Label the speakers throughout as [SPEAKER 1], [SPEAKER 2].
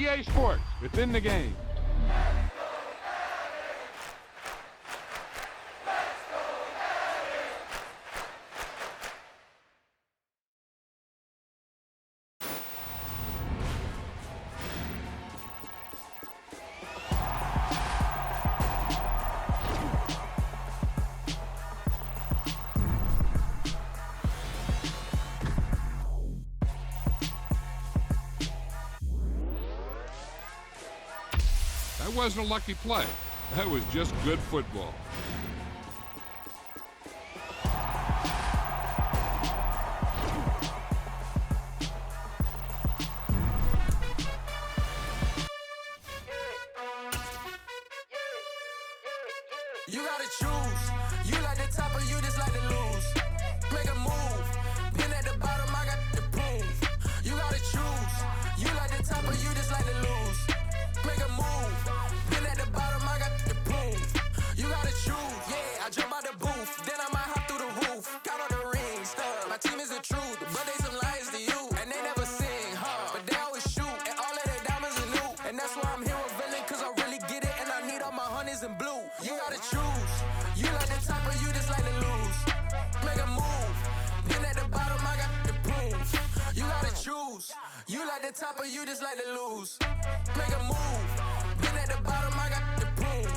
[SPEAKER 1] EA Sports. It's in the game. That wasn't a lucky play. That was just good football.
[SPEAKER 2] You gotta choose. You like the top or you just like to lose. Make a move. Been at the bottom, I got the proof. You gotta choose. You like the top or you just like to lose. Make a move. Been at the bottom, I got the proof. You gotta choose. Yeah, I jump out the booth. Then I might hop through the roof. Count all the rings. My team is the truth. But they some liars to you. And they never sing, huh? But they always shoot. And all of their diamonds are new. And that's why I'm here with villain. Cause I really get it. And I need all my honeys in blue. You gotta choose. You like the top or you just like to lose. Make a move. Been at the bottom, I got the proof. You gotta choose. You like the top or you just like to lose. Make a move. Been at the bottom, I got the proof.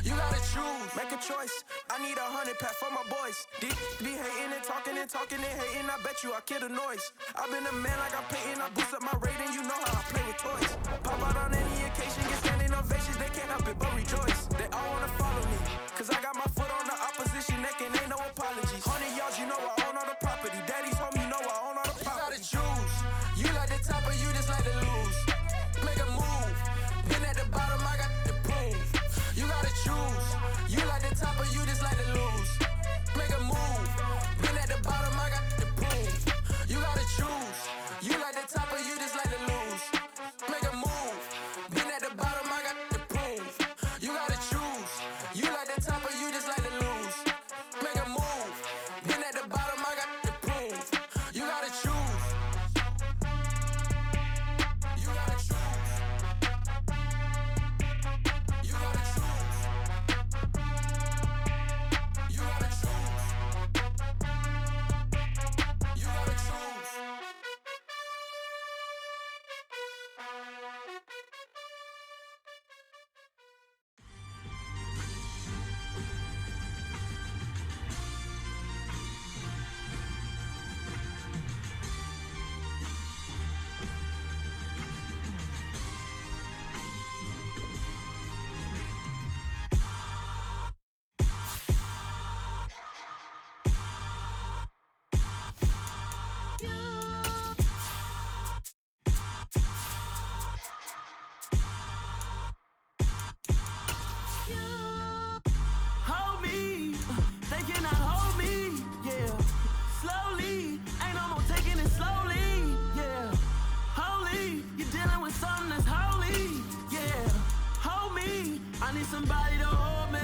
[SPEAKER 2] You gotta choose. Make a choice. I need 100 pack for my boys. Be hating and talking and talking and hating. I bet you I kill the noise. I've been a man like I'm painting. I boost up my rating. You know how I play with toys. Pop out on any occasion. Get standing ovations. They can't help it but rejoice. They all wanna follow me. Cause I got my foot on the opposition neck and ain't no apologies. 100 yards, you know I own all the property. Daddy's home, you know I own all the property. You gotta choose. You like the top or you just like to lose. Make a move. Been at the bottom, I got the proof. You gotta choose. You like the top or you just like to lose. Make a move. Been at the bottom, I got the proof. You gotta choose. You like the top or you just like to lose. Make a move. Been at the bottom, I got the proof. You gotta choose. You like the top or you just like to lose. Make a move. Been at the bottom, I got the proof. You gotta choose. You gotta choose. You gotta choose. You gotta choose. You gotta choose. Hold me, they cannot hold me, yeah. Slowly, ain't no more taking it slowly, yeah. Holy, you're dealing with something that's holy, yeah. Hold me, I need somebody to hold me.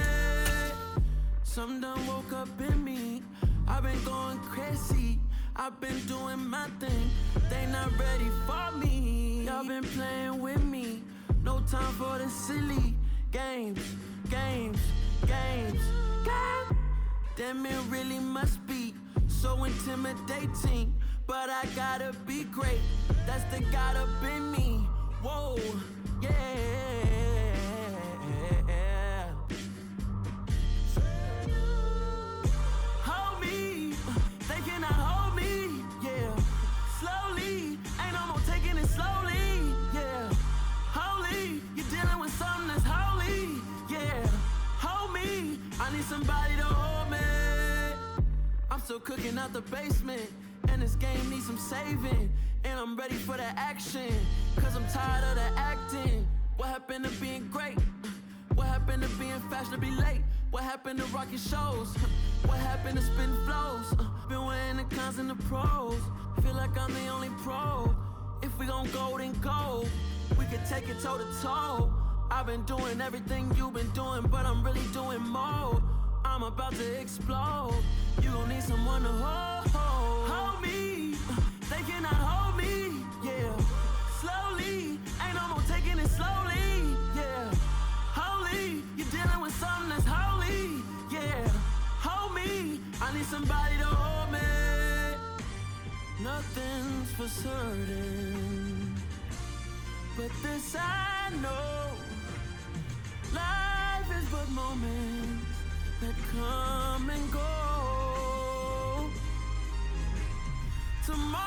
[SPEAKER 2] Something done woke up in me. I've been going crazy. I've been doing my thing. They not ready for me. Y'all been playing with me. No time for the silly games. Damn, it really must be so intimidating. But I gotta be great. That's the God up in me. Whoa, yeah. Hold me, they cannot hold me, yeah. Slowly, ain't no more taking it slowly, yeah. Holy, you're dealing with something that's holy, yeah. Hold me, I need somebody to hold me. I'm still cooking out the basement, and this game needs some saving. And I'm ready for the action, cause I'm tired of the acting. What happened to being great? What happened to being fashionably late? What happened to rocking shows? What happened to spitting flows? Been wearing the cons and the pros. Feel like I'm the only pro. If we gon' go, then go. We could take it toe to toe. I've been doing everything you've been doing, but I'm really doing more. I'm about to explode. You gon' need someone to hold me. They cannot hold me, yeah. Slowly, ain't no more taking somebody to hold me. Nothing's for certain, but this I know. Life is but moments that come and go. Tomorrow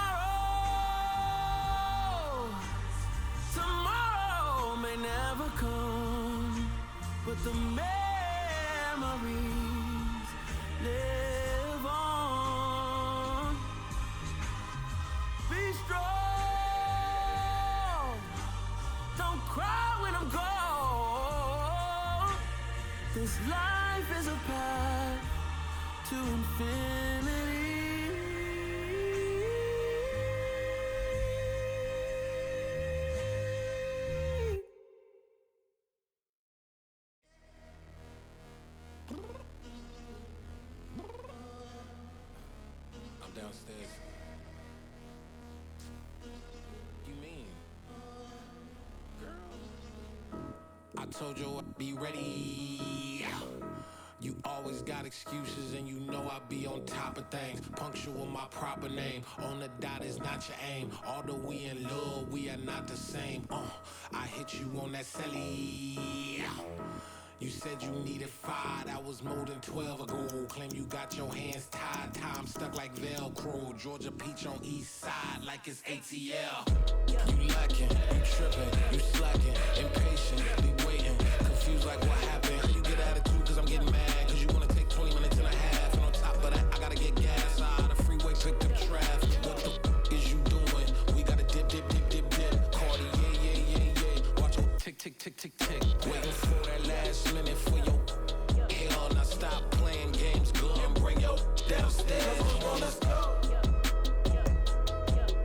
[SPEAKER 2] may never come, but the memories live on. Be strong, don't cry when I'm gone. This life is a path to infinity.
[SPEAKER 3] Downstairs. You mean? Girl, I told you I'd be ready. You always got excuses and you know I be on top of things. Punctual my proper name. On the dot is not your aim. Although we in love, we are not the same. I hit you on that celly. You said you needed 5, that was more than 12 ago. Claim you got your hands tied, time stuck like Velcro. Georgia Peach on east side like it's ATL. You lacking, you tripping, you slacking, impatient, be waiting, confused like what happened. You get attitude cause I'm getting mad, cause you wanna take 20 minutes and a half. And on top of that, I gotta get gas out of the freeway, picked up traffic. What the is you doing? We gotta dip. Cardi, yeah. Watch your tick. Waiting for that last minute for your hell. Now stop playing games, girl, and bring your downstairs. Come on, let's go.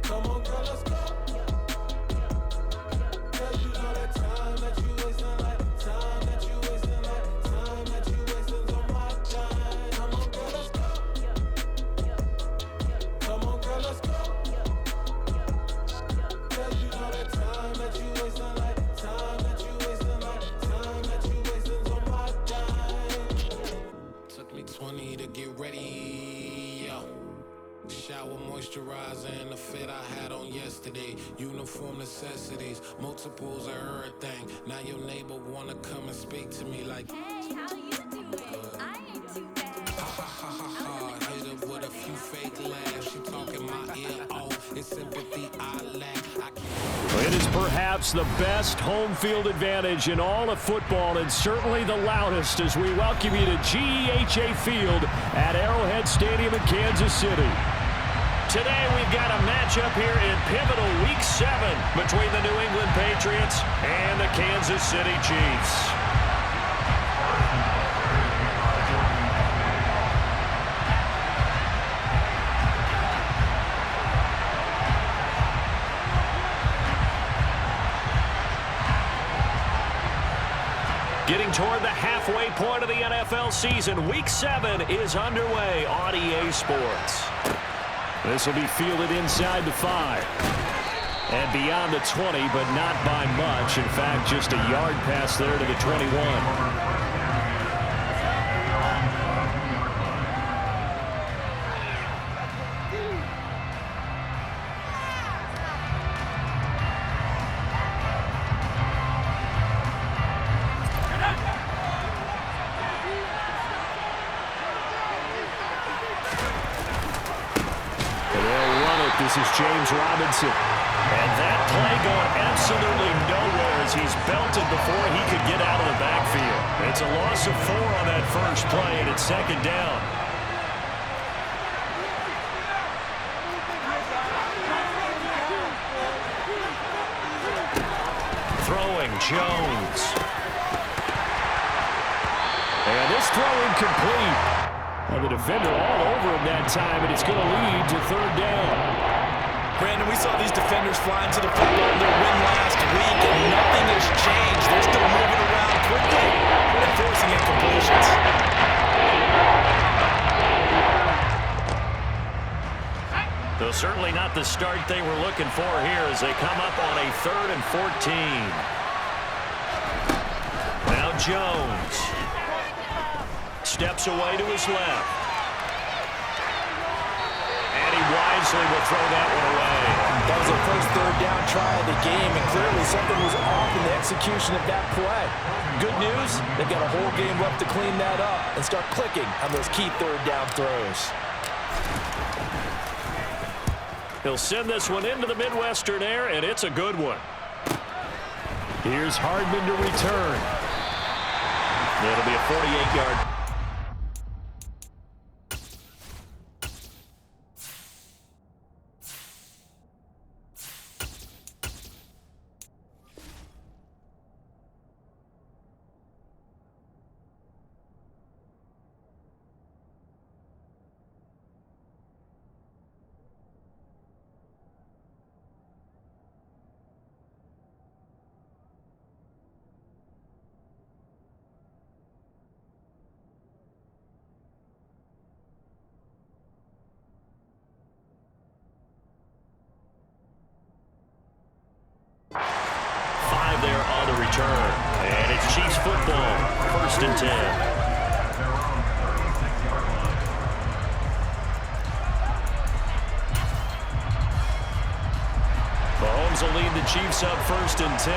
[SPEAKER 3] Come on, girl, let's go. Cause you know that time that you wasting, like time that you wasting, like time that you wasting on my time. Come on, girl, let's go. Come on, girl, let's go. Cause you know that time that you wasting, like time that you wasting, like time that you wasting on my time. Took me 20 to get ready, yo. Shower, moisturizer, and the fit I had on yesterday. Uniform necessities, multiples of everything. Now your neighbor wanna come and speak to me like,
[SPEAKER 4] Hey, how you doing? I ain't too bad.
[SPEAKER 3] ha. Hit her with a few fake laughs. She talking my ear off. It's sympathy I lack.
[SPEAKER 5] It is perhaps the best home field advantage in all of football, and certainly the loudest, as we welcome you to GEHA Field at Arrowhead Stadium in Kansas City. Today we've got a matchup here in pivotal Week 7 between the New England Patriots and the Kansas City Chiefs. Getting toward the halfway point of the NFL season, Week 7 is underway on EA Sports. This will be fielded inside the 5 and beyond the 20, but not by much. In fact, just a yard pass there to the 21. This is James Robinson. And that play going absolutely nowhere as he's belted before he could get out of the backfield. It's a loss of 4 on that first play, and it's second down. Throwing Jones. And this throw incomplete. And the defender all over him that time, and it's going to lead to third down.
[SPEAKER 6] Brandon, we saw these defenders fly into the football in their win last week, and nothing has changed. They're still moving around quickly and forcing incompletions.
[SPEAKER 5] Though certainly not the start they were looking for here as they come up on a 3rd and 14. Now Jones steps away to his left. eventually will throw that one away.
[SPEAKER 6] That was their first third down try of the game, and clearly something was off in the execution of that play. Good news, they've got a whole game left to clean that up and start clicking on those key third down throws.
[SPEAKER 5] He'll send this one into the Midwestern air, and it's a good one. Here's Hardman to return. It'll be a 48-yard. There on the return. And it's Chiefs football. 1st and 10. Mahomes will lead the Chiefs up 1st and 10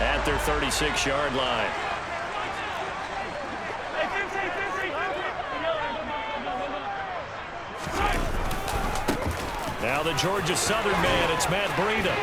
[SPEAKER 5] at their 36-yard line. Now the Georgia Southern man, it's Matt Breida.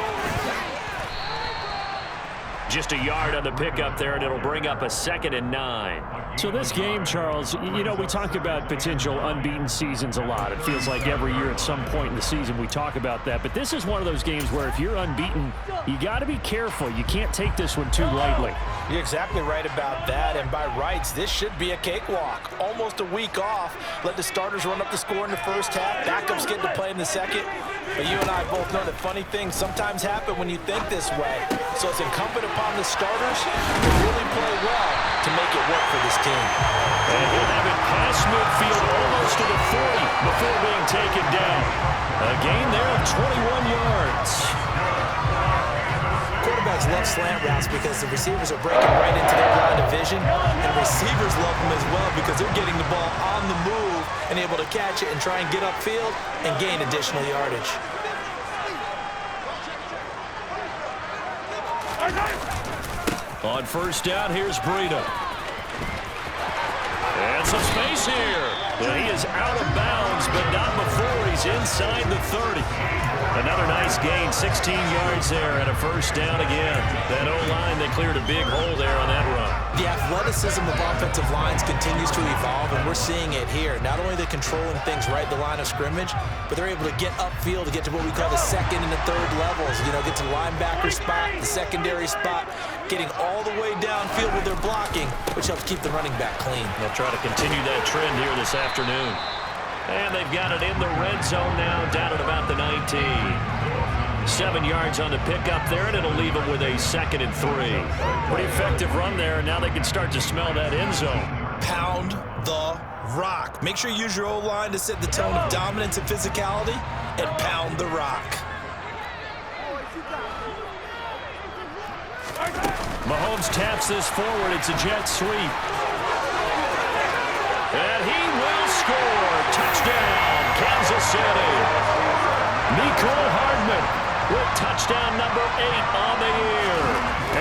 [SPEAKER 5] Just a yard on the pickup there, and it'll bring up a 2nd and 9. So this game, Charles, you know, we talk about potential unbeaten seasons a lot. It feels like every year at some point in the season we talk about that. But this is one of those games where if you're unbeaten, you got to be careful. You can't take this one too lightly.
[SPEAKER 6] You're exactly right about that, and by rights, this should be a cakewalk. Almost a week off. Let the starters run up the score in the first half. Backups get to play in the second. But you and I both know that funny things sometimes happen when you think this way. So it's incumbent upon the starters to really play well to make it work for this team.
[SPEAKER 5] And he'll have it past midfield almost to the 40 before being taken down. A gain there of 21 yards.
[SPEAKER 6] Quarterbacks love slant routes because the receivers are breaking right into their line of vision, and receivers love them as well because they're getting the ball on the move and able to catch it and try and get upfield and gain additional yardage.
[SPEAKER 5] On 1st down, here's Breida. And some space here. Well, he is out of bounds, but not before he's inside the 30. Another nice gain, 16 yards there, and a 1st down again. That O-line, they cleared a big hole there on that run.
[SPEAKER 6] The athleticism of offensive lines continues to evolve, and we're seeing it here. Not only are they controlling things right at the line of scrimmage, but they're able to get upfield to get to what we call the 2nd and the 3rd levels. You know, get to the linebacker spot, the secondary spot, getting all the way downfield with their blocking, which helps keep the running back clean.
[SPEAKER 5] They'll try to continue that trend here this afternoon. And they've got it in the red zone now, down at about the 19. 7 yards on the pickup there, and it'll leave them with a 2nd and 3. Pretty effective run there, and now they can start to smell that end zone.
[SPEAKER 6] Pound the rock. Make sure you use your O-line to set the tone of dominance and physicality, and pound the rock.
[SPEAKER 5] Mahomes taps this forward. It's a jet sweep. And he will score. Touchdown, Kansas City. Nicole Hardman with touchdown number 8 on the year.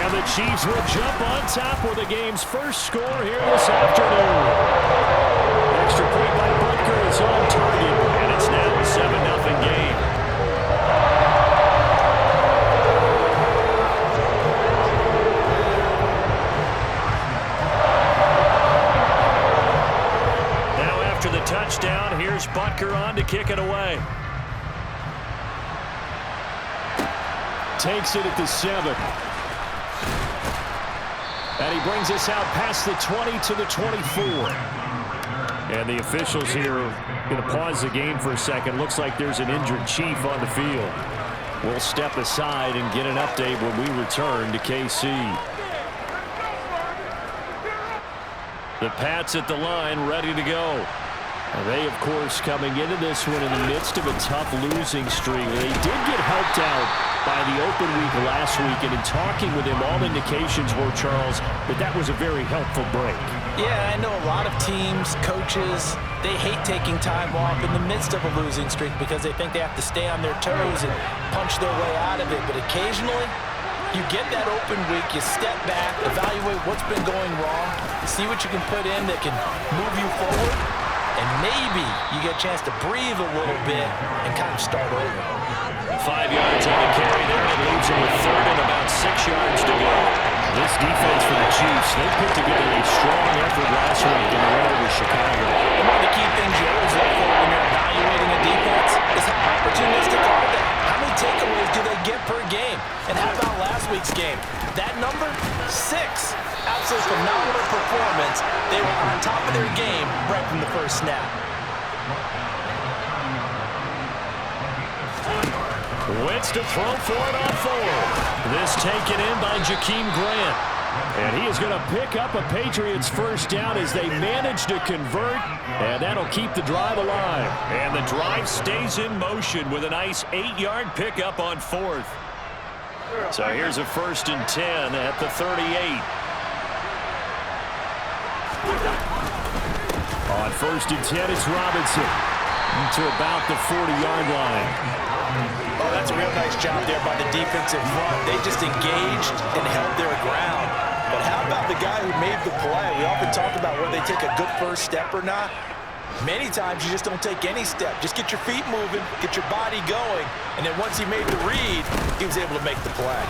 [SPEAKER 5] And the Chiefs will jump on top with the game's first score here this afternoon. Extra point by Butker is on target, and it's now a 7-0 game. Touchdown. Here's Butker on to kick it away. Takes it at the 7. And he brings us out past the 20 to the 24. And the officials here are going to pause the game for a second. Looks like there's an injured Chief on the field. We'll step aside and get an update when we return to KC. The Pats at the line, ready to go. They, of course, coming into this one in the midst of a tough losing streak. They did get helped out by the open week last week, and in talking with him, all indications were, Charles, that was a very helpful break.
[SPEAKER 6] Yeah, I know a lot of teams, coaches, they hate taking time off in the midst of a losing streak because they think they have to stay on their toes and punch their way out of it. But occasionally, you get that open week, you step back, evaluate what's been going wrong, see what you can put in that can move you forward, and maybe you get a chance to breathe a little bit and kind of start over.
[SPEAKER 5] 5 yards on the carry there. It leaves him with third and about 6 yards to go. This defense for the Chiefs, they put together a strong effort last week in the win over Chicago.
[SPEAKER 6] And one of the key things you always look for when you're evaluating a defense is how opportunistic are they? How many takeaways do they get per game? And how about last week's game? That number? 6. Absolutely phenomenal performance. They were on top of their game right from the first snap.
[SPEAKER 5] Wentz to throw for it on 4. This taken in by Jakeem Grant. And he is going to pick up a Patriots first down as they manage to convert. And that'll keep the drive alive. And the drive stays in motion with a nice 8-yard pickup on 4th. So here's a 1st and 10 at the 38. On 1st and 10, it's Robinson to about the 40-yard line.
[SPEAKER 6] Oh, that's a real nice job there by the defensive front. They just engaged and held their ground. But how about the guy who made the play? We often talk about whether they take a good first step or not. Many times you just don't take any step. Just get your feet moving, get your body going, and then once he made the read, he was able to make the play.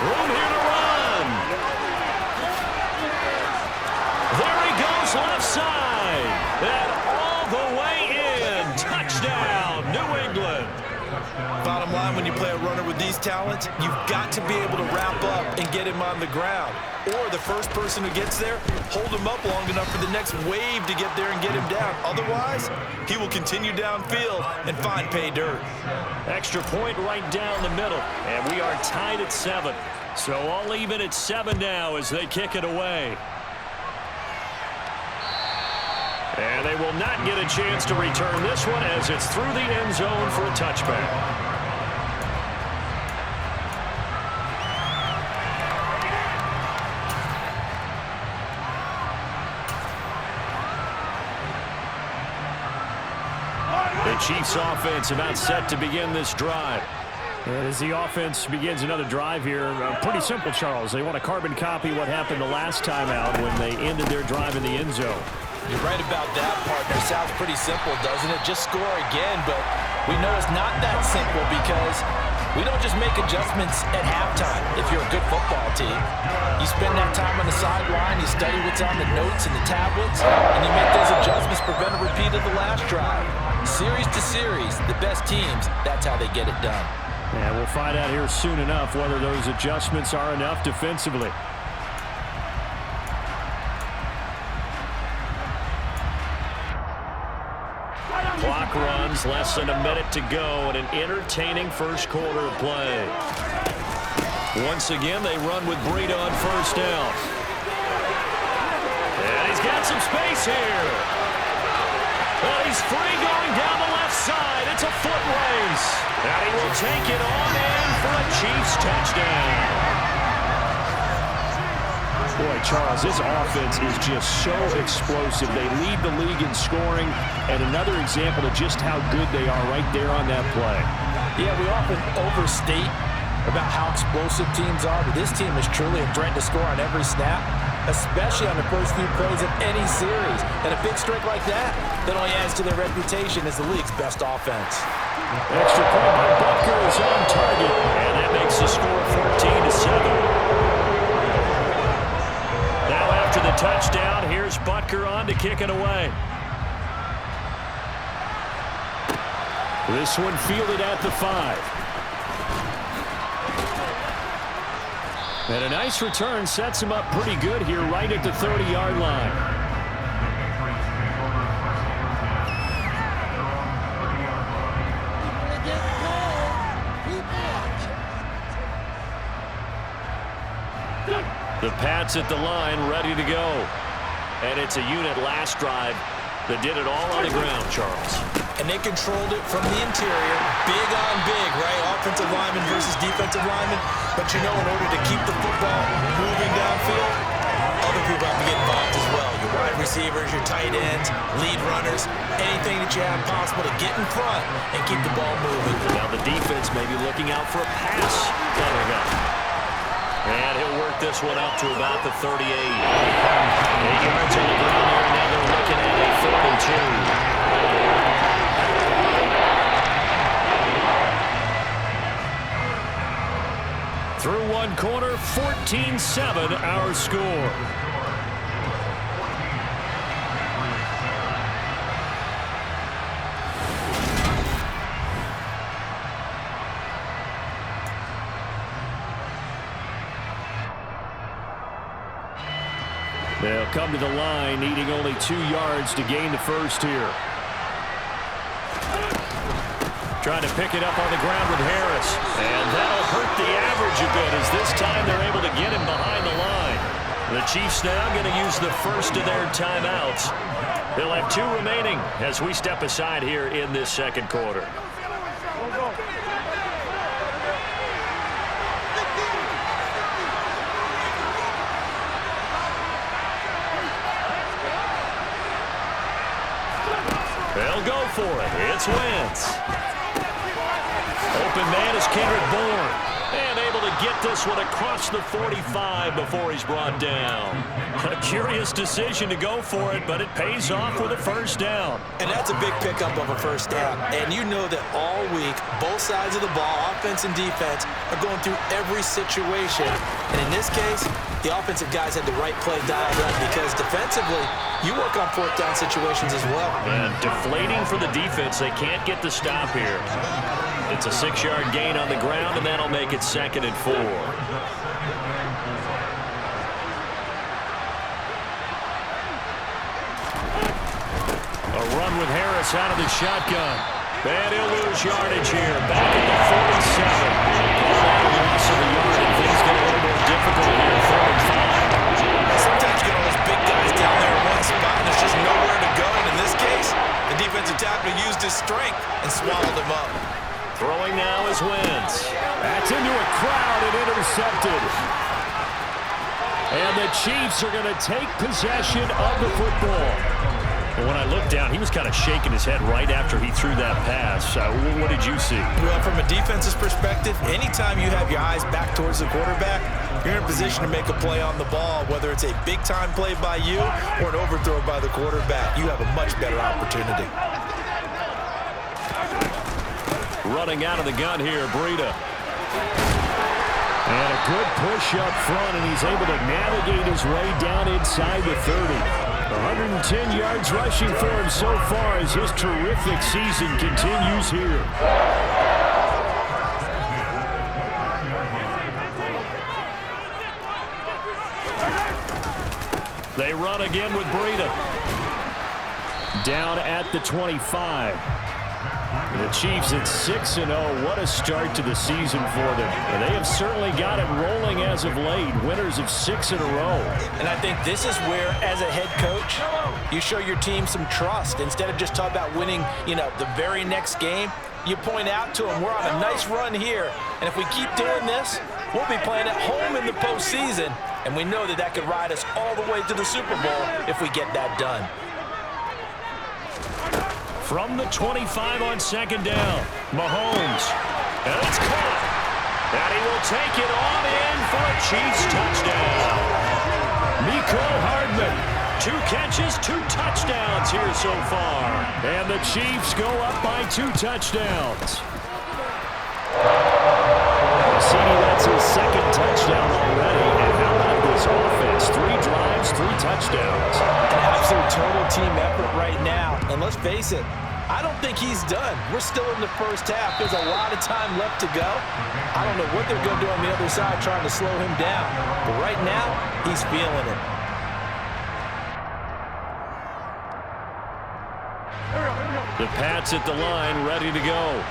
[SPEAKER 5] Room here to run. There he goes, left side. And all the way in. Touchdown, New England.
[SPEAKER 6] Bottom line, when you play a runner with these talents, you've got to be able to wrap up and get him on the ground. Or the first person who gets there, hold him up long enough for the next wave to get there and get him down. Otherwise, he will continue downfield and find pay dirt.
[SPEAKER 5] Extra point right down the middle. And we are tied at 7. So all even at 7 now as they kick it away. And they will not get a chance to return this one as it's through the end zone for a touchback. The Chiefs offense about set to begin this drive. As the offense begins another drive here, pretty simple, Charles. They want to carbon copy what happened the last time out when they ended their drive in the end zone.
[SPEAKER 6] You're right about that, partner. Sounds pretty simple, doesn't it? Just score again, but we know it's not that simple because we don't just make adjustments at halftime if you're a good football team. You spend that time on the sideline, you study what's on the notes and the tablets, and you make those adjustments, prevent a repeat of the last drive. Series to series, the best teams, that's how they get it done.
[SPEAKER 5] And we'll find out here soon enough whether those adjustments are enough defensively. Clock runs, less than a minute to go, and an entertaining first quarter of play. Once again, they run with Breida on first down. And he's got some space here. Well, he's free going down the left side. It's a foot race. And he will take it on in for a Chiefs touchdown. Boy, Charles, this offense is just so explosive. They lead the league in scoring, and another example of just how good they are right there on that play.
[SPEAKER 6] Yeah, we often overstate about how explosive teams are, but this team is truly a threat to score on every snap, especially on the first few plays of any series. And a big streak like that only adds to their reputation as the league's best offense.
[SPEAKER 5] Extra point by Butker is on target, and that makes the score 14-7. Now after the touchdown, here's Butker on to kick it away. This one fielded at the 5. And a nice return sets him up pretty good here right at the 30-yard line. The Pats at the line, ready to go. And it's a unit last drive that did it all on the ground, Charles.
[SPEAKER 6] And they controlled it from the interior, big on big, right? Offensive lineman versus defensive lineman. But you know, in order to keep the football moving downfield, other people have to get involved as well. Your wide receivers, your tight ends, lead runners, anything that you have possible to get in front and keep the ball moving.
[SPEAKER 5] Now the defense may be looking out for a pass coming up. And he'll work this one up to about the 38. 8 yards on the ground there. Now they're looking at a 32. Through one quarter, 14-7 our score. They'll come to the line, needing only 2 yards to gain the first here. Trying to pick it up on the ground with Harris. And that'll hurt the average a bit as this time they're able to get him behind the line. The Chiefs now going to use the first of their timeouts. They'll have 2 remaining as we step aside here in this second quarter. They'll go for it. It's Wentz. Open man is Kendrick Bourne. And able to get this one across the 45 before he's brought down. A curious decision to go for it, but it pays off with a first down.
[SPEAKER 6] And that's a big pickup of a first down. And you know that all week, both sides of the ball, offense and defense, are going through every situation. And in this case, the offensive guys had the right play dialed up because defensively, you work on fourth down situations as well.
[SPEAKER 5] And deflating for the defense. They can't get the stop here. It's a 6-yard gain on the ground, and that'll make it 2nd and 4. A run with Harris out of the shotgun. And he'll lose yardage here. Back at the 47. Loss of a yard, and things get a little more difficult here. 3rd and 5.
[SPEAKER 6] Sometimes you get all those big guys down there in one spot, and there's just nowhere to go. And in this case, the defensive tackle used his strength and swallowed him up.
[SPEAKER 5] Throwing now is Wentz. That's into a crowd and intercepted. And the Chiefs are going to take possession of the football. And when I looked down, he was kind of shaking his head right after he threw that pass. What did you see?
[SPEAKER 6] Well, from a defense's perspective, anytime you have your eyes back towards the quarterback, you're in a position to make a play on the ball, whether it's a big-time play by you or an overthrow by the quarterback. You have a much better opportunity.
[SPEAKER 5] Running out of the gun here, Breida. And a good push up front, and he's able to navigate his way down inside the 30. 110 yards rushing for him so far as his terrific season continues here. They run again with Breida. Down at the 25. The Chiefs at 6-0. What a start to the season for them. And they have certainly got it rolling as of late. Winners of 6 in a row.
[SPEAKER 6] And I think this is where, as a head coach, you show your team some trust. Instead of just talking about winning, the very next game, you point out to them, we're on a nice run here. And if we keep doing this, we'll be playing at home in the postseason. And we know that could ride us all the way to the Super Bowl if we get that done.
[SPEAKER 5] From the 25 on 2nd down, Mahomes. And it's caught. And he will take it on in for a Chiefs touchdown. Mecole Hardman. 2 catches, 2 touchdowns here so far. And the Chiefs go up by 2 touchdowns. CD, that's his 2nd touchdown already. And how about this offense? 3 drives, 3 touchdowns.
[SPEAKER 6] An absolute total team effort right now. And let's face it, I don't think he's done. We're still in the first half. There's a lot of time left to go. I don't know what they're going to do on the other side trying to slow him down. But right now, he's feeling it.
[SPEAKER 5] The Pats at the line, ready to go.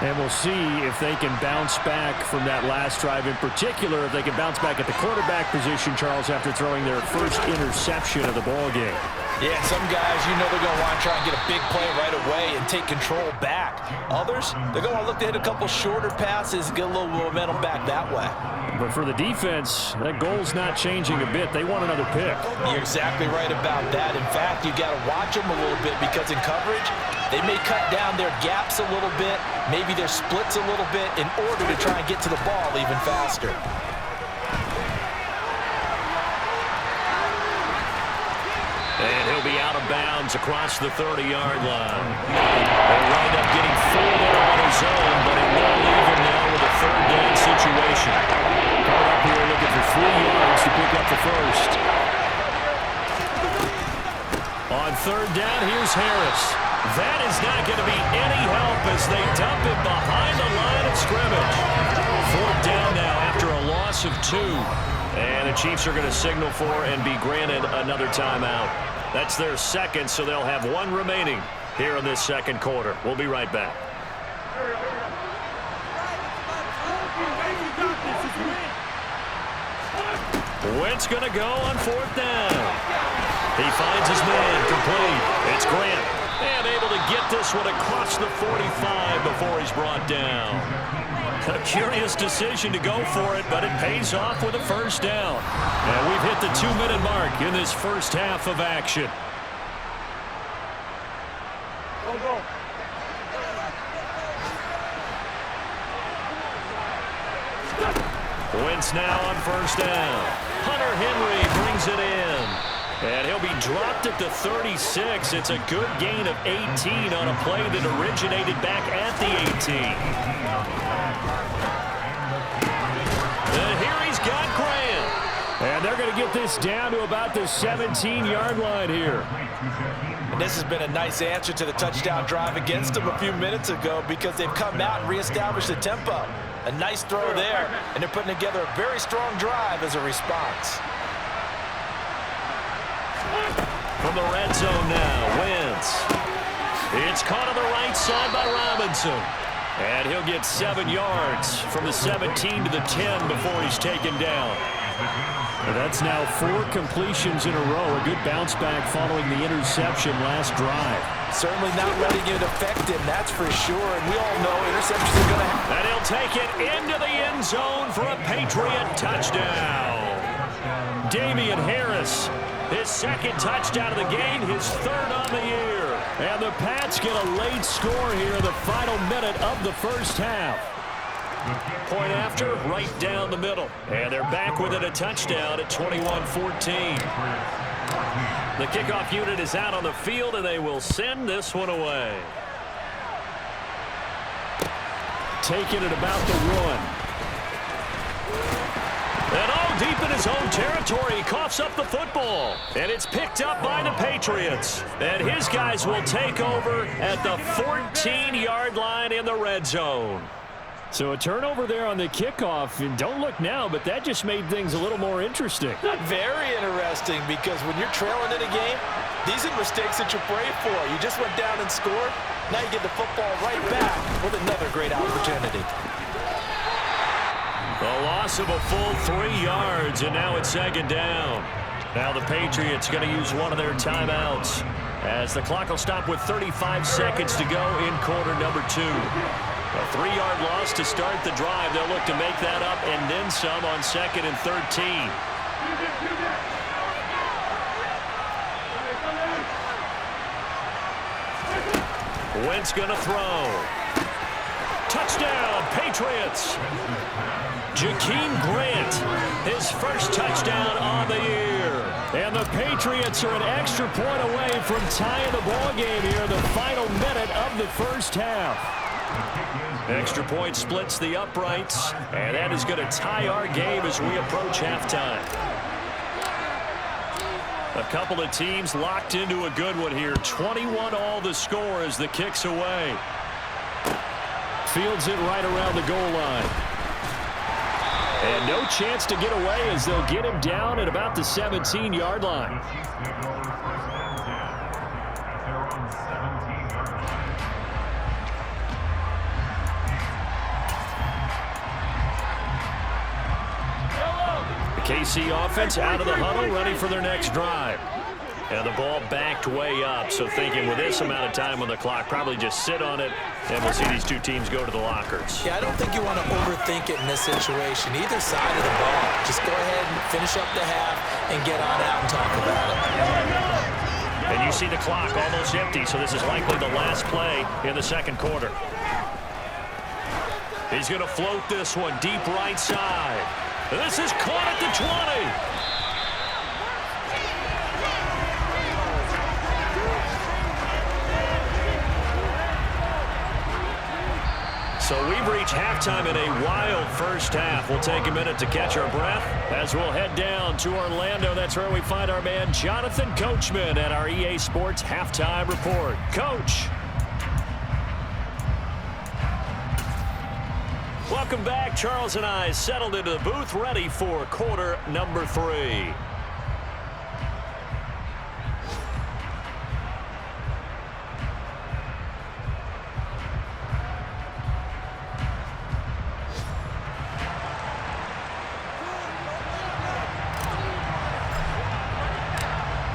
[SPEAKER 5] And we'll see if they can bounce back from that last drive. In particular, if they can bounce back at the quarterback position, Charles, after throwing their first interception of the ballgame.
[SPEAKER 6] Yeah, some guys, you know they're going to want to try and get a big play right away and take control back. Others, they're going to look to hit a couple shorter passes, get a little momentum back that way.
[SPEAKER 5] But for the defense, that goal's not changing a bit. They want another pick.
[SPEAKER 6] You're exactly right about that. In fact, you got to watch them a little bit because in coverage, they may cut down their gaps a little bit, maybe their splits a little bit in order to try and get to the ball even faster.
[SPEAKER 5] And he'll be out of bounds across the 30-yard line. They wind up getting 4 there on his own, but he will leave him now with a third down situation. Coming up here looking for 3 yards to pick up the first. On third down, here's Harris. That is not going to be any help as they dump it behind the line of scrimmage. Fourth down now after a loss of 2. And the Chiefs are going to signal for and be granted another timeout. That's their second, so they'll have 1 remaining here in this second quarter. We'll be right back. Wentz going to go on fourth down. He finds his man complete. It's Grant. And able to get this one across the 45 before he's brought down. A curious decision to go for it, but it pays off with a first down. And we've hit the 2-minute mark in this first half of action. Wentz now on first down. Hunter Henry brings it in. And he'll be dropped at the 36. It's a good gain of 18 on a play that originated back at the 18. And here he's got Grant. And they're going to get this down to about the 17-yard line here.
[SPEAKER 6] And this has been a nice answer to the touchdown drive against them a few minutes ago because they've come out and reestablished the tempo. A nice throw there, and they're putting together a very strong drive as a response. From the red zone now, Wentz. It's caught on the right side by Robinson. And he'll get 7 yards from the 17 to the 10 before he's taken down.
[SPEAKER 5] And that's now 4 completions in a row. A good bounce back following the interception last drive.
[SPEAKER 6] Certainly not letting it affect him, that's for sure. And we all know interceptions are going to happen.
[SPEAKER 5] And he'll take it into the end zone for a Patriot touchdown. Damian Harris, his second touchdown of the game, his third on the year. And the Pats get a late score here in the final minute of the first half. Point after, right down the middle. And they're back within a touchdown at 21-14. The kickoff unit is out on the field, and they will send this one away. Taking it about the 1. And all deep in his own territory, he coughs up the football. And it's picked up by the Patriots. And his guys will take over at the 14-yard line in the red zone. So a turnover there on the kickoff. And don't look now, but that just made things a little more interesting.
[SPEAKER 6] Very interesting, because when you're trailing in a game, these are mistakes that you pray for. You just went down and scored. Now you get the football right back with another great opportunity.
[SPEAKER 5] A loss of a full 3 yards, and now it's second down. Now the Patriots going to use one of their timeouts as the clock will stop with 35 seconds to go in quarter number 2. A 3-yard loss to start the drive. They'll look to make that up and then some on 2nd and 13. Wentz going to throw. Touchdown, Patriots. Jakeem Grant, his first touchdown on the year. And the Patriots are an extra point away from tying the ball game here in the final minute of the first half. Extra point splits the uprights, and that is going to tie our game as we approach halftime. A couple of teams locked into a good one here. 21 all the score as the kick's away. Fields it right around the goal line. And no chance to get away as they'll get him down at about the 17-yard line. The KC offense out of the huddle, ready for their next drive. And the ball backed way up, so thinking with this amount of time on the clock, probably just sit on it, and we'll see these two teams go to the lockers.
[SPEAKER 6] Yeah, I don't think you want to overthink it in this situation. Either side of the ball, just go ahead and finish up the half and get on out and talk about it.
[SPEAKER 5] And you see the clock almost empty, so this is likely the last play in the second quarter. He's going to float this one deep right side. This is caught at the 20. So we've reached halftime in a wild first half. We'll take a minute to catch our breath as we'll head down to Orlando. That's where we find our man Jonathan Coachman at our EA Sports Halftime Report. Coach. Welcome back. Charles and I settled into the booth, ready for quarter number 3.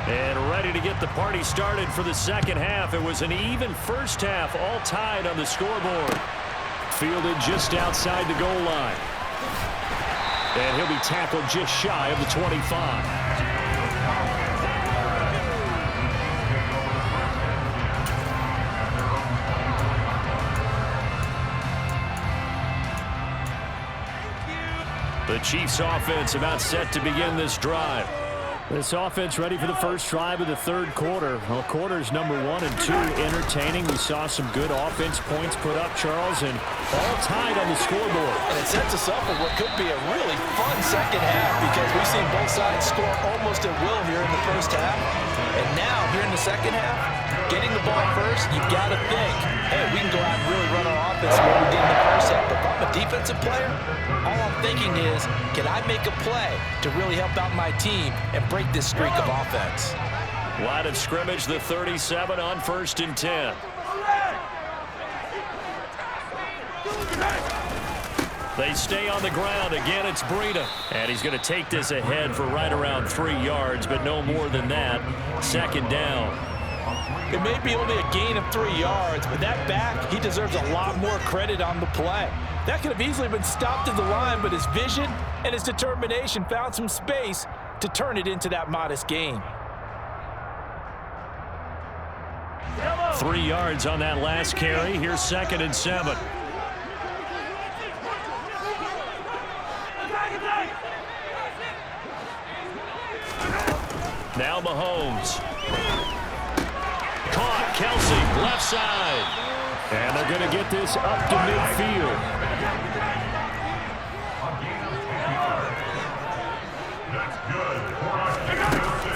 [SPEAKER 5] And ready to get the party started for the second half. It was an even first half, all tied on the scoreboard. Fielded just outside the goal line. And he'll be tackled just shy of the 25. The Chiefs offense about set to begin this drive. This offense ready for the first drive of the third quarter. Well, quarters number 1 and 2 entertaining. We saw some good offense points put up, Charles, and all tied on the scoreboard.
[SPEAKER 6] And it sets us up for what could be a really fun second half because we've seen both sides score almost at will here in the first half. And now, here in the second half, getting the ball first, you've got to think, hey, we can go out and really run our offense what we did in the first half. But if I'm a defensive player, all I'm thinking is, can I make a play to really help out my team and break this streak of offense?
[SPEAKER 5] Line of scrimmage, the 37 on 1st and 10. They stay on the ground. Again, it's Breida. And he's going to take this ahead for right around 3 yards, but no more than that. Second down.
[SPEAKER 6] It may be only a gain of 3 yards, but that back, he deserves a lot more credit on the play. That could have easily been stopped at the line, but his vision and his determination found some space to turn it into that modest gain.
[SPEAKER 5] 3 yards on that last carry. Here's 2nd and 7. Now Mahomes. Caught. Kelsey, left side. And they're going to get this up to midfield.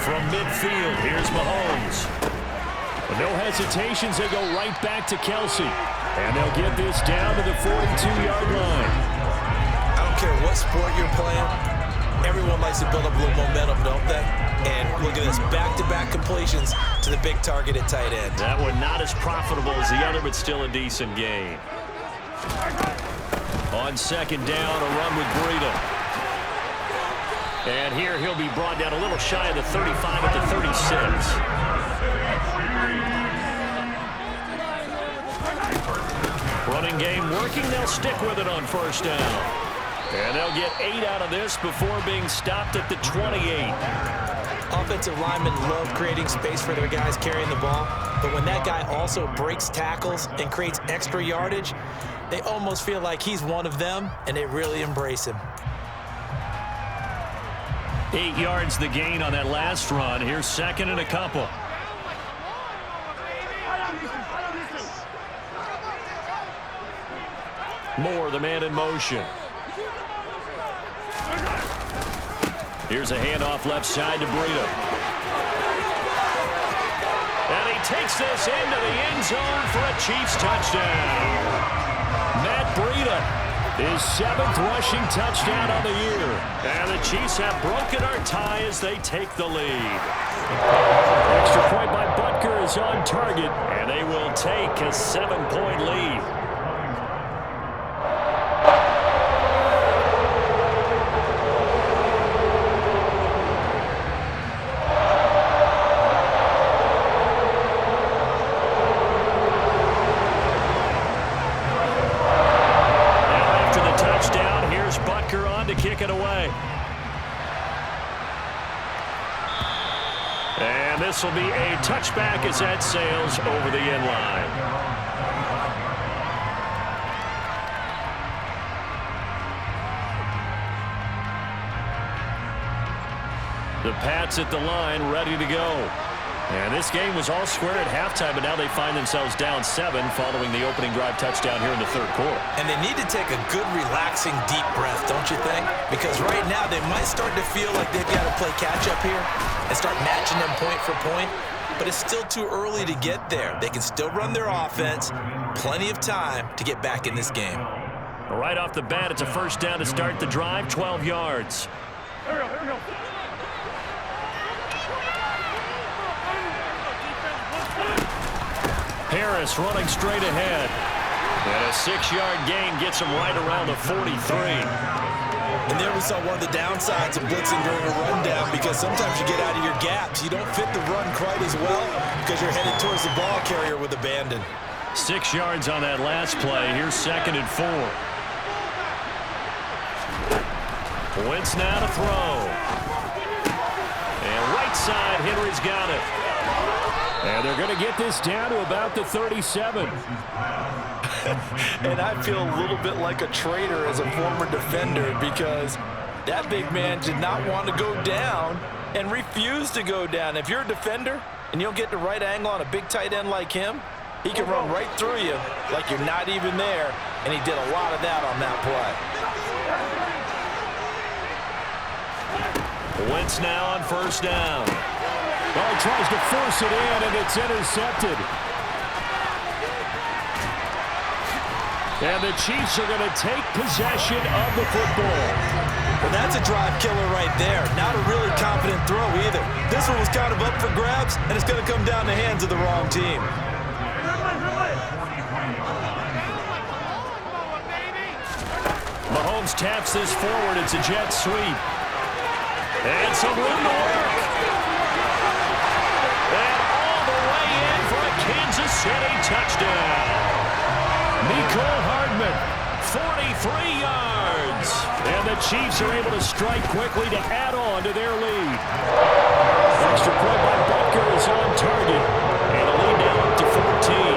[SPEAKER 5] From midfield, here's Mahomes. No hesitations, they go right back to Kelsey. And they'll get this down to the 42-yard line.
[SPEAKER 6] I don't care what sport you're playing. Everyone likes to build up a little momentum, don't they? And look at this, back-to-back completions to the big target at tight end.
[SPEAKER 5] That one not as profitable as the other, but still a decent gain. On 2nd down, a run with Breida. And here he'll be brought down a little shy of the 35 at the 36. Running game working. They'll stick with it on 1st down. And they'll get 8 out of this before being stopped at the 28.
[SPEAKER 6] Offensive linemen love creating space for their guys carrying the ball, but when that guy also breaks tackles and creates extra yardage, they almost feel like he's one of them, and they really embrace him.
[SPEAKER 5] 8 yards the gain on that last run. Here's 2nd and a couple. Moore, the man in motion. Here's a handoff left side to Breida. And he takes this into the end zone for a Chiefs touchdown. Matt Breida, his 7th rushing touchdown on the year. And the Chiefs have broken our tie as they take the lead. Extra point by Butker is on target, and they will take a 7-point lead. kick it away. And this will be a touchback as that sails over the end line. The Pats at the line, ready to go. And this game was all square at halftime, but now they find themselves down 7 following the opening drive touchdown here in the third quarter.
[SPEAKER 6] And they need to take a good, relaxing, deep breath, don't you think? Because right now they might start to feel like they've got to play catch-up here and start matching them point for point. But it's still too early to get there. They can still run their offense. Plenty of time to get back in this game.
[SPEAKER 5] Right off the bat, it's a first down to start the drive, 12 yards.
[SPEAKER 7] Here we go.
[SPEAKER 5] Harris running straight ahead. And a 6-yard gain gets him right around the 43.
[SPEAKER 6] And there we saw one of the downsides of blitzing during a rundown, because sometimes you get out of your gaps. You don't fit the run quite as well because you're headed towards the ball carrier with abandon.
[SPEAKER 5] 6 yards on that last play. Here's 2nd and 4. Wentz now to throw. And right side, Henry's got it. And they're going to get this down to about the 37.
[SPEAKER 6] And I feel a little bit like a traitor as a former defender, because that big man did not want to go down and refused to go down. If you're a defender and you'll get the right angle on a big tight end like him, he can run right through you like you're not even there, and he did a lot of that on that
[SPEAKER 5] play. Wentz now on first down. Well, he tries to force it in, and it's intercepted. And the Chiefs are going to take possession of the football.
[SPEAKER 6] Well, that's a drive killer right there. Not a really confident throw either. This one was kind of up for grabs, and it's going to come down the hands of the wrong team.
[SPEAKER 5] Mahomes taps this forward. It's a jet sweep. And some room to work. And all the way in for a Kansas City touchdown. Mecole Hardman, 43 yards. And the Chiefs are able to strike quickly to add on to their lead. Extra point by Butker is on target. And a lead now up to 14.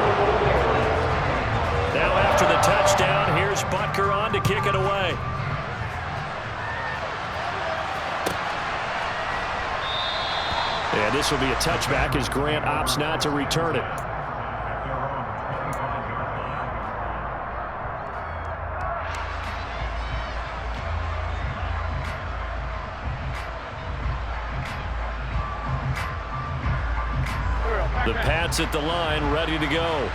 [SPEAKER 5] Now after the touchdown, here's Butker on to kick it away. And this will be a touchback as Grant opts not to return it. The Pats at the line, ready to go.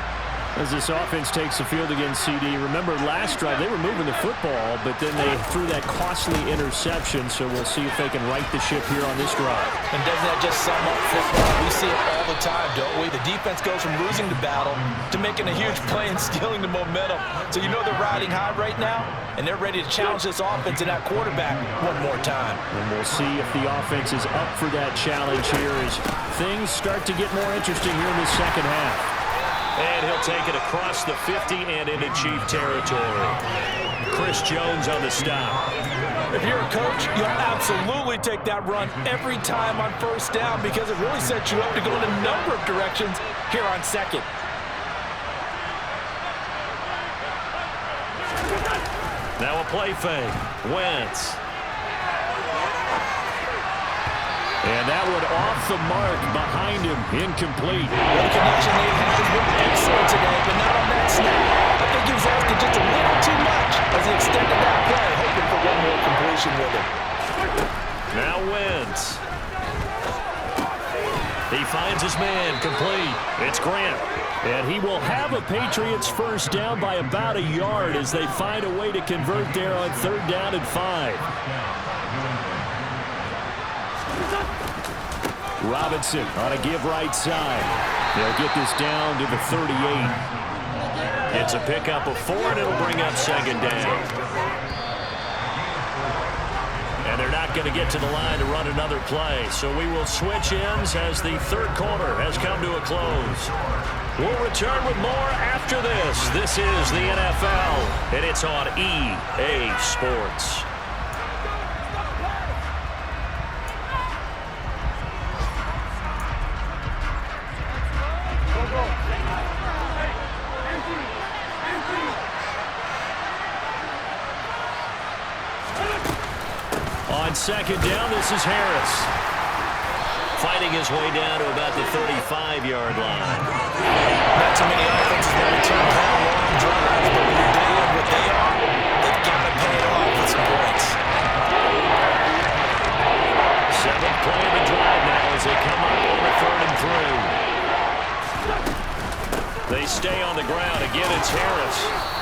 [SPEAKER 5] As this offense takes the field against CD. Remember, last drive, they were moving the football, but then they threw that costly interception, so we'll see if they can right the ship here on this drive.
[SPEAKER 6] And doesn't that just sum up football? We see it all the time, don't we? The defense goes from losing the battle to making a huge play and stealing the momentum. So you know they're riding high right now, and they're ready to challenge this offense and that quarterback one more time.
[SPEAKER 5] And we'll see if the offense is up for that challenge here as things start to get more interesting here in the second half. And he'll take it across the 50 and into Chief territory. Chris Jones on the stop.
[SPEAKER 6] If you're a coach, you'll absolutely take that run every time on first down, because it really sets you up to go in a number of directions here on second.
[SPEAKER 5] Now a play fake. Wentz. And that one off the mark behind him, incomplete.
[SPEAKER 6] Well, the connection they had has been excellent today, but not on that snap. I think he was asking just a little too much as he extended that play, hoping for one more completion with it.
[SPEAKER 5] Now Wentz. He finds his man, complete. It's Grant. And he will have a Patriots first down by about a yard as they find a way to convert there on 3rd down and 5. Robinson on a give right side. They'll get this down to the 38. It's a pickup of 4, and it'll bring up 2nd down. And they're not going to get to the line to run another play, so we will switch ends as the third quarter has come to a close. We'll return with more after this. This is the NFL, and it's on EA Sports. On second down, this is Harris.
[SPEAKER 7] Fighting his way down to about the 35-yard line.
[SPEAKER 6] Not too many offenses want to turn down long drives, but when you're doing what they are, they've got to pay it off with some points.
[SPEAKER 5] Seventh play of the drive now as they come up on the 3rd and 3. They stay on the ground. Again, it's Harris.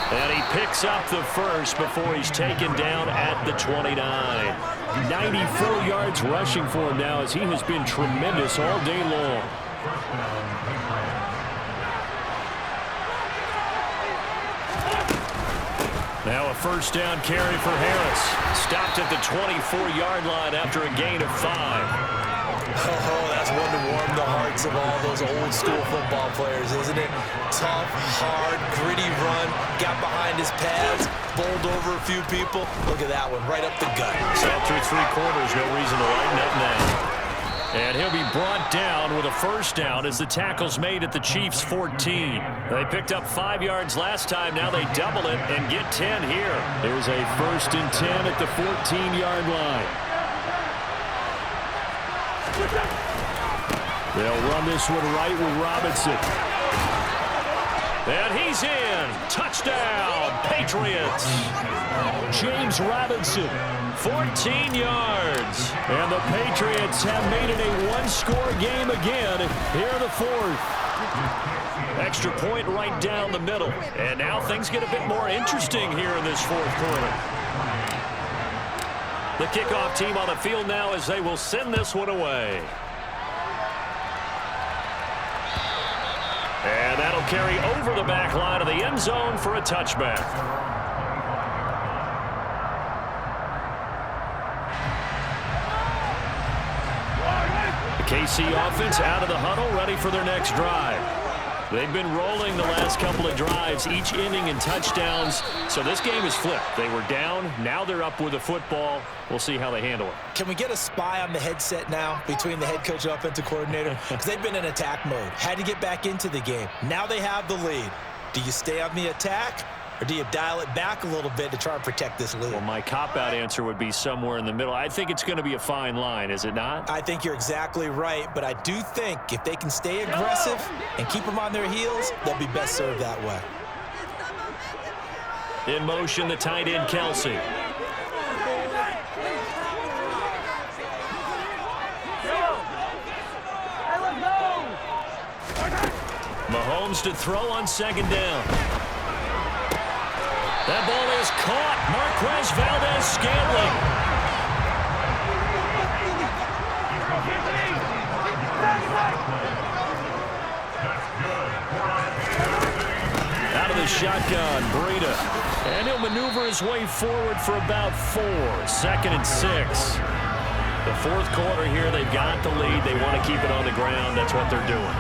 [SPEAKER 5] And he picks up the first before he's taken down at the 29. 94 yards rushing for him now as he has been tremendous all day long. Now a first down carry for Harris. Stopped at the 24-yard line after a gain of 5.
[SPEAKER 6] Oh, that's one to warm the hearts of all those old-school football players, isn't it? Tough, hard, gritty run, got behind his pads, bowled over a few people. Look at that one, right up the gut.
[SPEAKER 5] So through 3 quarters, no reason to lighten up now. And he'll be brought down with a first down as the tackle's made at the Chiefs' 14. They picked up 5 yards last time. Now they double it and get 10 here. There's a 1st and 10 at the 14-yard line. They'll run this one right with Robinson. And he's in. Touchdown, Patriots. James Robinson, 14 yards. And the Patriots have made it a one-score game again here in the 4th. Extra point right down the middle. And now things get a bit more interesting here in this 4th quarter. The kickoff team on the field now as they will send this one away. And that'll carry over the back line of the end zone for a touchback. The KC offense out of the huddle, ready for their next drive. They've been rolling the last couple of drives, each ending in touchdowns. So this game is flipped. They were down. Now they're up with the football. We'll see how they handle it.
[SPEAKER 6] Can we get a spy on the headset now between the head coach and offensive coordinator? Because they've been in attack mode. Had to get back into the game. Now they have the lead. Do you stay on the attack? Or do you dial it back a little bit to try and protect this lead?
[SPEAKER 5] Well, my cop-out answer would be somewhere in the middle. I think it's going to be a fine line, is it not?
[SPEAKER 6] I think you're exactly right, but I do think if they can stay aggressive and keep them on their heels, they'll be best served that way.
[SPEAKER 5] In motion, the tight end, Kelsey. Mahomes to throw on second down. That ball is caught. Marquez Valdez-Scantling. Out of the shotgun, Breida. And he'll maneuver his way forward for about 4. 2nd and 6. The 4th quarter here, they've got the lead. They want to keep it on the ground. That's what they're doing.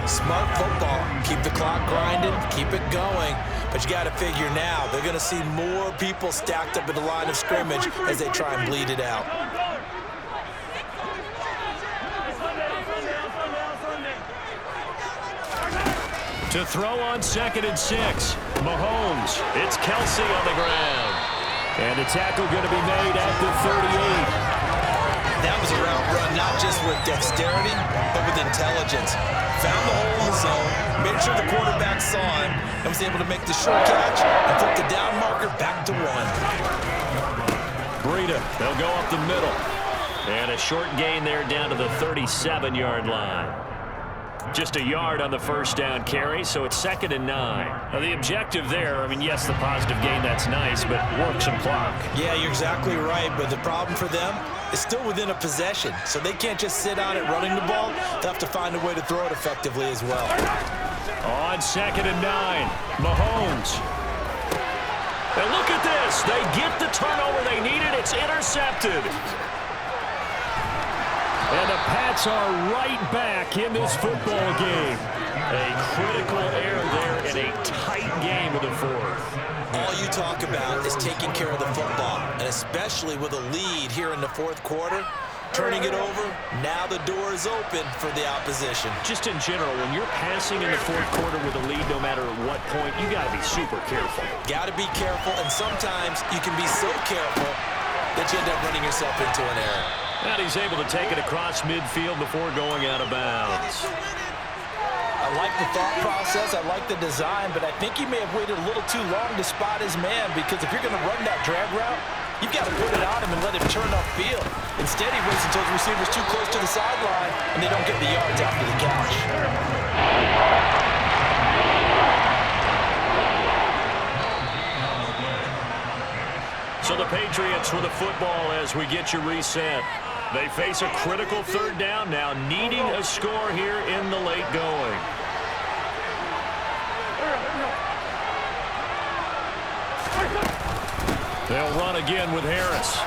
[SPEAKER 6] Smart football. Keep the clock grinding. Keep it going. But you got to figure now, they're going to see more people stacked up at the line of scrimmage as they try and bleed it out.
[SPEAKER 5] To throw on 2nd and 6. Mahomes. It's Kelsey on the ground. And a tackle going to be made at the 38.
[SPEAKER 6] That was a route run, not just with dexterity, but with intelligence. Found the hole in the zone, made sure the quarterback saw him, and was able to make the short catch and put the down marker back to 1.
[SPEAKER 5] Breida, they'll go up the middle. And a short gain there down to the 37-yard line. Just a yard on the first down carry, so it's 2nd and 9. Now the objective there, I mean, yes, the positive gain, that's nice, but work some clock.
[SPEAKER 6] Yeah, you're exactly right, but the problem for them is still within a possession, so they can't just sit on it running the ball. They'll have to find a way to throw it effectively as well.
[SPEAKER 5] On 2nd and 9, Mahomes. And look at this. They get the turnover they needed. It's intercepted. And the Pats are right back in this football game. A critical error there in a tight game of the 4th.
[SPEAKER 6] All you talk about is taking care of the football, and especially with a lead here in the 4th quarter, turning it over, now the door is open for the opposition.
[SPEAKER 5] Just in general, when you're passing in the 4th quarter with a lead, no matter at what point, you got to be super careful.
[SPEAKER 6] Got to be careful, and sometimes you can be so careful that you end up running yourself into an error.
[SPEAKER 5] And he's able to take it across midfield before going out of bounds.
[SPEAKER 6] I like the thought process, I like the design, but I think he may have waited a little too long to spot his man, because if you're going to run that drag route, you've got to put it on him and let him turn upfield. Instead, he waits until his receiver's too close to the sideline, and they don't get the yards after the catch.
[SPEAKER 5] So the Patriots with the football as we get you reset. They face a critical third down now, needing a score here in the late going. They'll run again with Harris.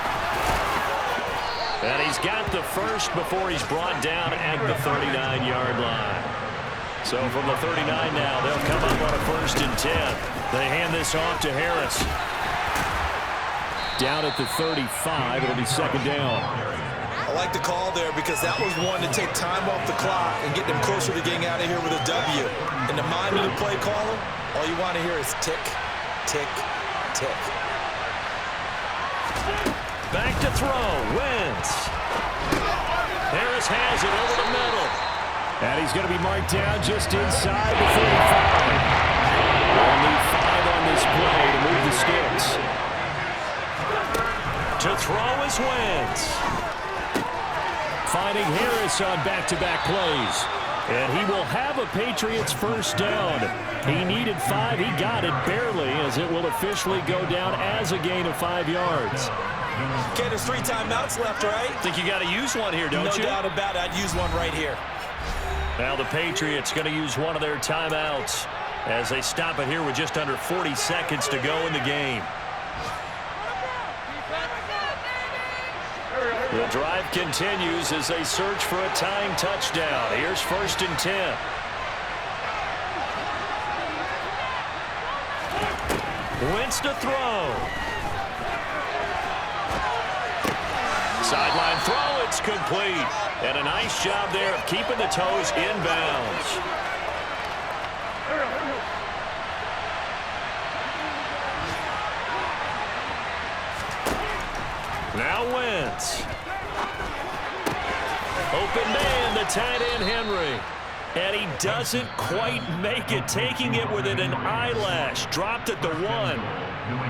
[SPEAKER 5] And he's got the first before he's brought down at the 39-yard line. So from the 39 now, they'll come up on a 1st and 10. They hand this off to Harris. Down at the 35, it'll be 2nd down.
[SPEAKER 6] I like the call there because that was one to take time off the clock and get them closer to getting out of here with a W. In the mind of the play caller, all you want to hear is tick, tick, tick.
[SPEAKER 5] Back to throw, Wentz. Harris has it over the middle. And he's going to be marked down just inside the 45. They'll need 5 on this play to move the sticks. To throw is Wentz. Finding Harris on back-to-back plays. And he will have a Patriots 1st down. He needed 5. He got it barely, as it will officially go down as a gain of 5 yards.
[SPEAKER 6] Okay, there's 3 timeouts left, right?
[SPEAKER 5] Think you got to use one here, don't you?
[SPEAKER 6] No doubt about it. I'd use one right here.
[SPEAKER 5] Now the Patriots going to use one of their timeouts as they stop it here with just under 40 seconds to go in the game. The drive continues as they search for a tying touchdown. Here's 1st and 10. Wentz to throw. Sideline throw, it's complete. And a nice job there of keeping the toes inbounds. Now Wentz. Open man, the tight end Henry. And he doesn't quite make it, taking it within an eyelash. Dropped at the 1.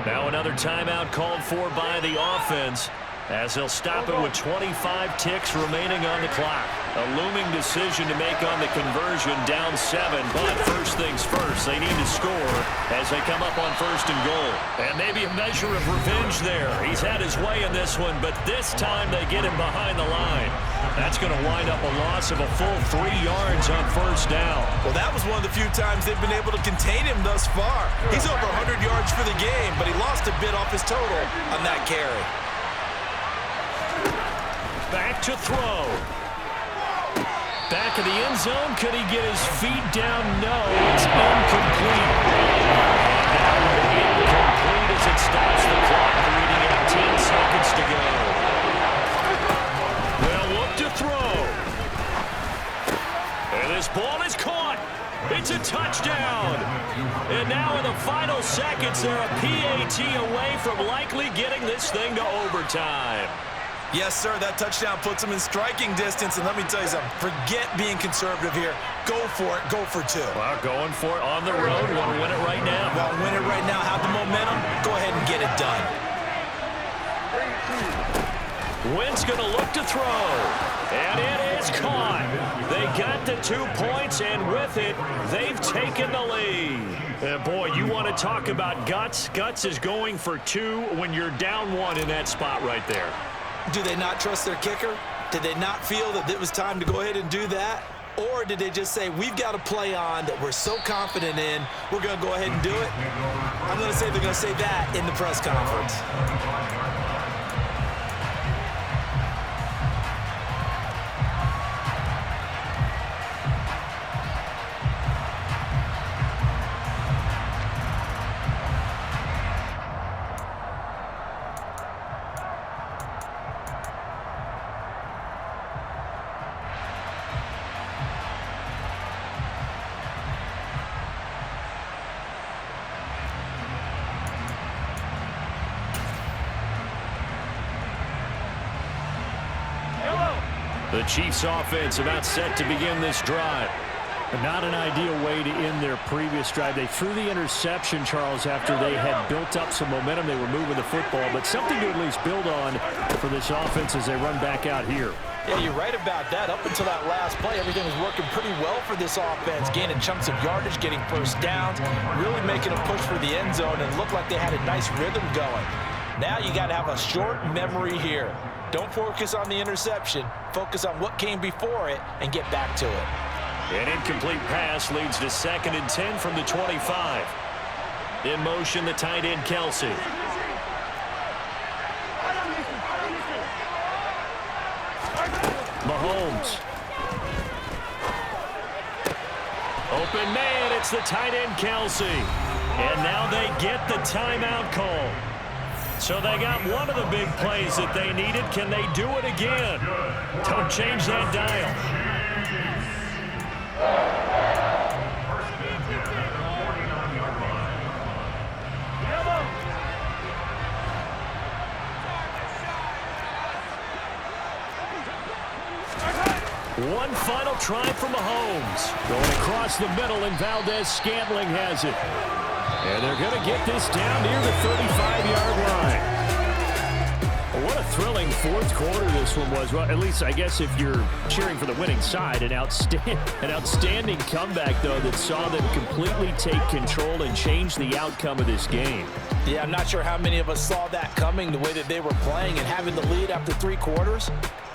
[SPEAKER 5] Now another timeout called for by the offense, as they'll stop it with 25 ticks remaining on the clock. A looming decision to make on the conversion, down 7. But first things first, they need to score as they come up on 1st and goal. And maybe a measure of revenge there. He's had his way in this one, but this time they get him behind the line. That's going to wind up a loss of a full 3 yards on 1st down.
[SPEAKER 6] Well, that was one of the few times they've been able to contain him thus far. He's over 100 yards for the game, but he lost a bit off his total on that carry.
[SPEAKER 5] Back to throw. Back of the end zone. Could he get his feet down? No, it's incomplete. Incomplete as it stops the clock, reading at 10 seconds to go. They'll look to throw. And this ball is caught. It's a touchdown. And now in the final seconds, they're a PAT away from likely getting this thing to overtime.
[SPEAKER 6] Yes, sir, that touchdown puts him in striking distance, and let me tell you something, forget being conservative here. Go for it, go for 2.
[SPEAKER 5] Well, going for it on the road, want to win it right now.
[SPEAKER 6] Want to win it right now, have the momentum, go ahead and get it done.
[SPEAKER 5] Wentz going to look to throw, and it is caught. They got the 2 points, and with it, they've taken the lead. Boy, you want to talk about guts. Guts is going for 2 when you're down 1 in that spot right there.
[SPEAKER 6] Do they not trust their kicker? Did they not feel that it was time to go ahead and do that? Or did they just say, we've got a play on that we're so confident in, we're going to go ahead and do it? I'm going to say they're going to say that in the press conference.
[SPEAKER 5] The Chiefs offense about set to begin this drive. Not an ideal way to end their previous drive. They threw the interception, Charles, after they had built up some momentum. They were moving the football, but something to at least build on for this offense as they run back out here.
[SPEAKER 6] Yeah, you're right about that. Up until that last play, everything was working pretty well for this offense, gaining chunks of yardage, getting first downs, really making a push for the end zone, and looked like they had a nice rhythm going. Now you got to have a short memory here. Don't focus on the interception. Focus on what came before it and get back to it.
[SPEAKER 5] An incomplete pass leads to 2nd and 10 from the 25. In motion, the tight end, Kelsey. Mahomes. Open man, it's the tight end, Kelsey. And now they get the timeout call. So they got one of the big plays that they needed. Can they do it again? Don't change that dial. One final try from Mahomes. Going across the middle, and Valdez-Scantling has it. And they're going to get this down near the 35-yard line. Well, what a thrilling fourth quarter this one was. Well, at least I guess if you're cheering for the winning side, an outstanding comeback, though, that saw them completely take control and change the outcome of this game.
[SPEAKER 6] Yeah, I'm not sure how many of us saw that coming, the way that they were playing and having the lead after 3 quarters.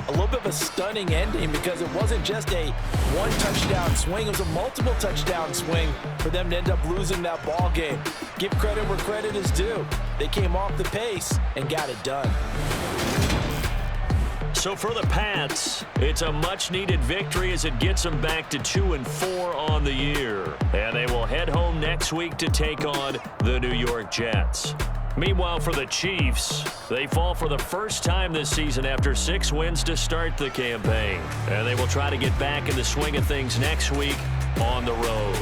[SPEAKER 6] A little bit of a stunning ending because it wasn't just a one-touchdown swing. It was a multiple touchdown swing for them to end up losing that ball game. Give credit where credit is due. They came off the pace and got it done.
[SPEAKER 5] So for the Pats, it's a much-needed victory as it gets them back to 2-4 on the year. And they will head home next week to take on the New York Jets. Meanwhile, for the Chiefs, they fall for the first time this season after 6 wins to start the campaign. And they will try to get back in the swing of things next week on the road.